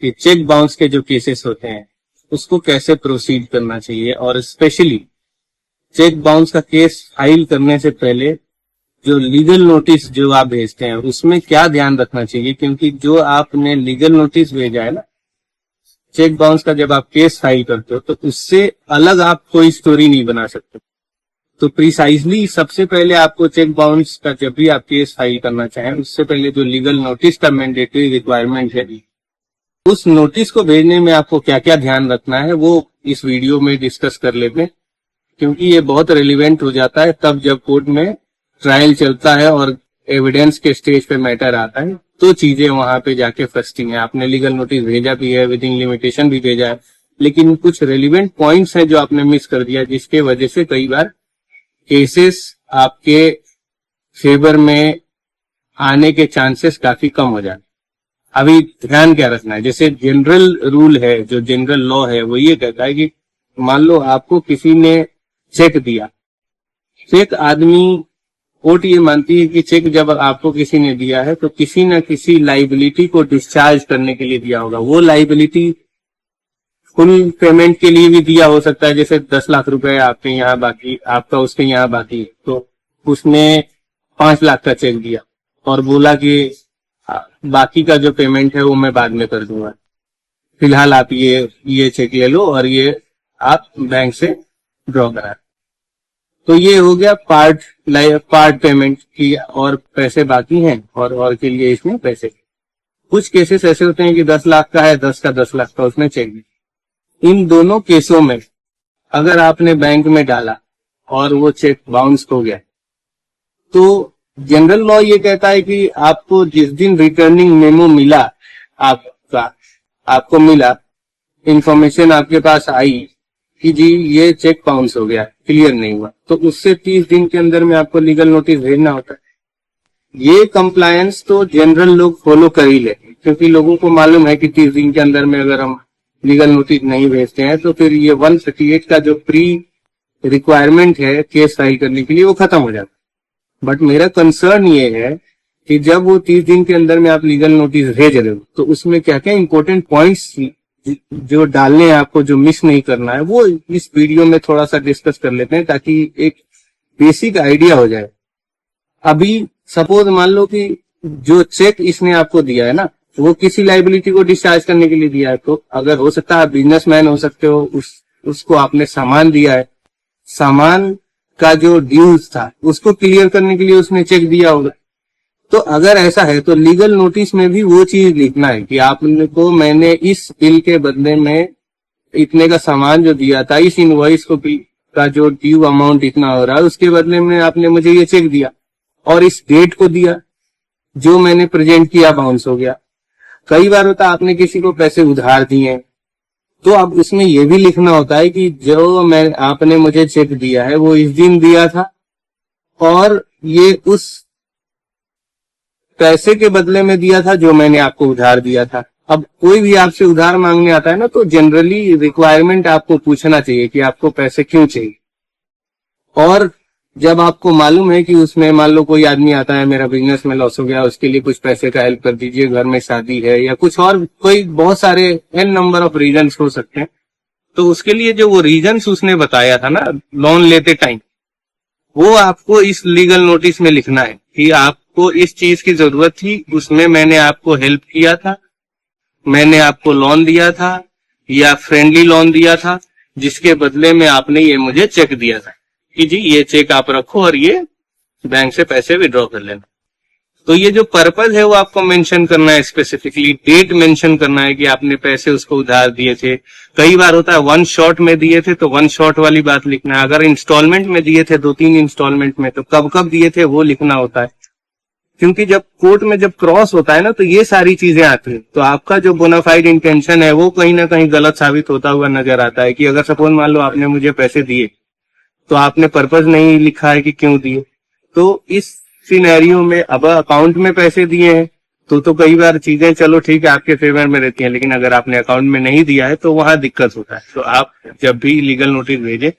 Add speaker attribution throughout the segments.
Speaker 1: कि cheque bounce के जो केसेस होते हैं उसको कैसे प्रोसीड करना चाहिए, और स्पेशली चेक बाउंस का केस फाइल करने से पहले जो लीगल नोटिस जो आप भेजते हैं उसमें क्या ध्यान रखना चाहिए, क्योंकि जो आपने लीगल नोटिस भेजा है ना चेक बाउंस का, जब आप केस फाइल करते हो तो उससे अलग आप कोई स्टोरी नहीं बना सकते। तो प्रिसाइजली सबसे पहले आपको चेक बाउंस का जब भी आप केस फाइल करना चाहें उससे पहले जो लीगल नोटिस का मैंडेटरी रिक्वायरमेंट है उस नोटिस को भेजने में आपको क्या क्या ध्यान रखना है वो इस वीडियो में डिस्कस कर लेते हैं, क्योंकि ये बहुत रेलिवेंट हो जाता है तब जब कोर्ट में ट्रायल चलता है और एविडेंस के स्टेज पे मैटर आता है तो चीजें वहां पे जाके फंसती हैं। आपने लीगल नोटिस भेजा भी है, विदिन लिमिटेशन भी भेजा है, लेकिन कुछ रेलिवेंट पॉइंट्स हैं जो आपने मिस कर दिया, जिसके वजह से कई बार केसेस आपके फेवर में आने के चांसेस काफी कम हो जाते। अभी ध्यान क्या रखना है, जैसे जनरल रूल है, जो जनरल लॉ है वो ये कहता है कि मान लो आपको किसी ने चेक दिया, चेक आदमी कोर्ट ये मानती है कि चेक जब आपको किसी ने दिया है तो किसी न किसी लाइबिलिटी को डिस्चार्ज करने के लिए दिया होगा। वो लाइबिलिटी फुल पेमेंट के लिए भी दिया हो सकता है, जैसे 10 लाख रुपए आपके यहाँ बाकी, आपका उसके यहाँ बाकी, तो उसने 5 लाख का चेक दिया और बोला कि बाकी का जो पेमेंट है वो मैं बाद में कर दूंगा, फिलहाल आप ये चेक ले लो और ये आप बैंक से ड्रॉ करा। तो ये हो गया पार्ट पेमेंट की, और पैसे बाकी हैं और के लिए इसमें पैसे। कुछ केसेस ऐसे होते हैं कि 10 लाख का है, 10 का 10 लाख का उसने चेक दिया। इन दोनों केसों में अगर आपने बैंक में डाला और वो चेक बाउंस हो गया तो जनरल लॉ ये कहता है कि आपको जिस दिन रिटर्निंग मेमो मिला, आपको मिला, इंफॉर्मेशन आपके पास आई कि जी ये चेक बाउंस हो गया, क्लियर नहीं हुआ, तो उससे 30 दिन के अंदर में आपको लीगल नोटिस भेजना होता है। ये कंप्लायंस तो जनरल लोग फॉलो कर ही लेते हैं, क्योंकि लोगों को मालूम है कि 30 दिन के अंदर में अगर हम लीगल नोटिस नहीं भेजते हैं तो फिर ये 138 का जो प्री रिक्वायरमेंट है केस फाइल करने के लिए वो खत्म हो जाता है। बट मेरा कंसर्न ये है कि जब वो 30 दिन के अंदर में आप लीगल नोटिस भेज रहे हो तो उसमें क्या क्या इंपॉर्टेंट पॉइंट्स जो डालने हैं आपको, जो मिस नहीं करना है, वो इस वीडियो में थोड़ा सा डिस्कस कर लेते हैं ताकि एक बेसिक आइडिया हो जाए। अभी सपोज मान लो कि जो चेक इसने आपको दिया है ना वो किसी लाइबिलिटी को डिस्चार्ज करने के लिए दिया है, तो अगर हो सकता है आप बिजनेसमैन हो सकते हो, उसको आपने सामान दिया है, सामान का जो ड्यूज था उसको क्लियर करने के लिए उसने चेक दिया होगा। तो अगर ऐसा है तो लीगल नोटिस में भी वो चीज लिखना है कि आपको मैंने इस बिल के बदले में इतने का सामान जो दिया था, इस इनवॉइस को का जो ड्यू अमाउंट इतना हो रहा है उसके बदले में आपने मुझे ये चेक दिया और इस डेट को दिया, जो मैंने प्रेजेंट किया बाउंस हो गया। कई बार होता आपने किसी को पैसे उधार दिए तो अब उसमें यह भी लिखना होता है कि जो आपने मुझे चेक दिया है वो इस दिन दिया था और ये उस पैसे के बदले में दिया था जो मैंने आपको उधार दिया था। अब कोई भी आपसे उधार मांगने आता है ना तो जनरली रिक्वायरमेंट आपको पूछना चाहिए कि आपको पैसे क्यों चाहिए, और जब आपको मालूम है कि उसमें मान लो कोई आदमी आता है मेरा बिजनेस में लॉस हो गया, उसके लिए कुछ पैसे का हेल्प कर दीजिए, घर में शादी है या कुछ और, कोई बहुत सारे एन नंबर ऑफ रीजंस हो सकते हैं, तो उसके लिए जो वो रीजंस उसने बताया था ना लोन लेते टाइम, वो आपको इस लीगल नोटिस में लिखना है कि आपको इस चीज की जरूरत थी, उसमें मैंने आपको हेल्प किया था, मैंने आपको लोन दिया था या फ्रेंडली लोन दिया था, जिसके बदले में आपने ये मुझे चेक दिया था कि जी ये चेक आप रखो और ये बैंक से पैसे विड्रॉ कर लेना। तो ये जो पर्पज है वो आपको मेंशन करना है, स्पेसिफिकली डेट मेंशन करना है कि आपने पैसे उसको उधार दिए थे। कई बार होता है 1 शॉट में दिए थे तो 1 शॉट वाली बात लिखना है, अगर इंस्टॉलमेंट में दिए थे 2-3 इंस्टॉलमेंट में तो कब कब दिए थे वो लिखना होता है, क्योंकि जब कोर्ट में जब क्रॉस होता है ना तो ये सारी चीजें आती हैं, तो आपका जो बोनाफाइड इंटेंशन है वो कहीं ना कहीं गलत साबित होता हुआ नजर आता है। कि अगर सपोज मान लो आपने मुझे पैसे दिए तो आपने पर्पज नहीं लिखा है कि क्यों दिए, तो इस सिनेरियो में अब अकाउंट में पैसे दिए हैं तो कई बार चीजें चलो ठीक है आपके फेवर में रहती हैं, लेकिन अगर आपने अकाउंट में नहीं दिया है तो वहां दिक्कत होता है। तो आप जब भी लीगल नोटिस भेजें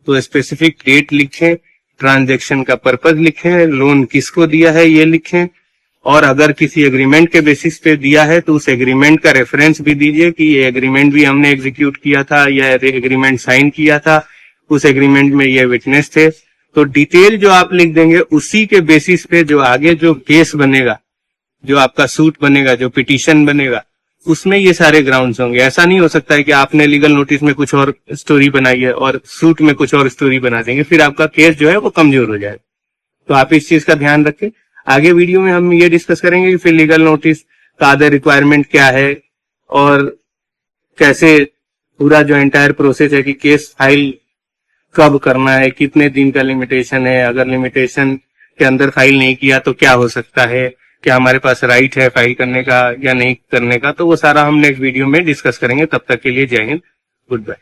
Speaker 1: तो स्पेसिफिक डेट लिखें, ट्रांजैक्शन का पर्पज लिखें, लोन किसको दिया है ये लिखें, और अगर किसी एग्रीमेंट के बेसिस पे दिया है तो उस एग्रीमेंट का रेफरेंस भी दीजिए कि ये एग्रीमेंट भी हमने एग्जीक्यूट किया था, यह एग्रीमेंट साइन किया था, उस एग्रीमेंट में ये विटनेस थे। तो डिटेल जो आप लिख देंगे उसी के बेसिस पे जो आगे जो केस बनेगा, जो आपका सूट बनेगा, जो पिटीशन बनेगा, उसमें ये सारे ग्राउंड्स होंगे। ऐसा नहीं हो सकता है कि आपने लीगल नोटिस में कुछ और स्टोरी बनाई है और सूट में कुछ और स्टोरी बना देंगे, फिर आपका केस जो है वो कमजोर हो जाएगा। तो आप इस चीज का ध्यान रखें। आगे वीडियो में हम ये डिस्कस करेंगे कि फिर लीगल नोटिस का अदर रिक्वायरमेंट क्या है और कैसे पूरा जो एंटायर प्रोसेस है कि केस फाइल कब करना है, कितने दिन का लिमिटेशन है, अगर लिमिटेशन के अंदर फाइल नहीं किया तो क्या हो सकता है, क्या हमारे पास राइट है फाइल करने का या नहीं करने का। तो वो सारा हम नेक्स्ट वीडियो में डिस्कस करेंगे। तब तक के लिए जय हिंद, गुड बाय।